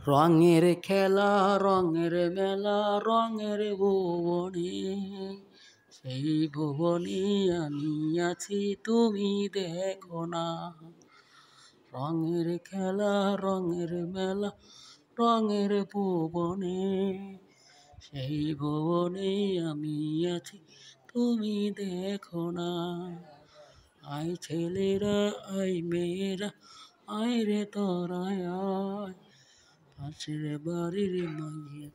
রঙের খেলা রঙের মেলা রঙের ভুবনে, সেই ভুবনে আমি আছি তুমি দেখো না। রঙের খেলা রঙের মেলা রঙের ভুবনে, সেই ভুবনে আমি আছি তুমি দেখো না। আয় ছেলেরা আয় মেয়েরা আয় রে তোরায় আয়, পাশের বাড়ির মাইয়া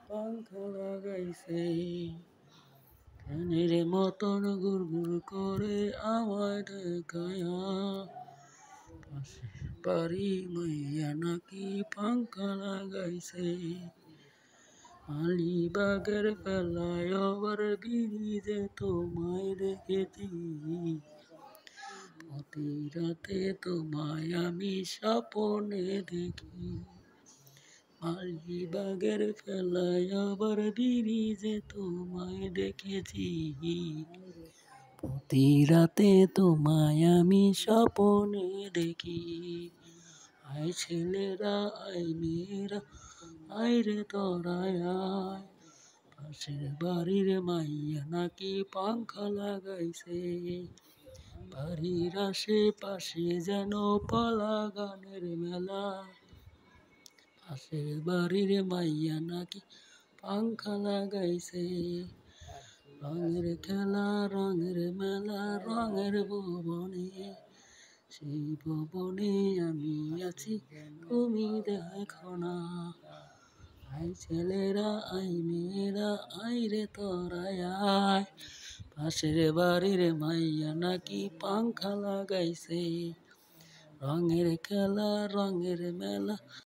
পাংখা লাগাইছে, ফ্যানের মতন গুড়গুড় করে আমায় দেখায়। পাশের বাড়ির মাইয়া নাকি পাংখা লাগাইছে। আলিবাগের ফেলায় আবার ব্রিজে তোমায় দেখেছি, প্রতি রাতে তোমায় আমি স্বপ্নে দেখি। আলিবাগের ফেলায় আবার ব্রিজে তোমায় দেখেছি, প্রতি রাতে তোমায় আমি স্বপ্নে দেখি। আয় ছেলেরা আয় মেয়েরা আয় রে তোরায় আয়, পাশের বাড়ির মাইয়া নাকি পাংখা লাগাইছে। বাড়ির আশেপাশে যেন পালা গানের মেলা, পাশের বাড়ির মাইয়া নাকি পাংখা লাগাইছে। রঙের খেলা রঙের মেলা রঙের ভুবনে, সেই ভুবনে আমি আছি তুমি দেখো না। আয় ছেলেরা আয় মেয়েরা আয় রে তোরায় আয়, পাশের বাড়ির মাইয়া নাকি পাংখা লাগাইছে। রঙের খেলা রঙের মেলা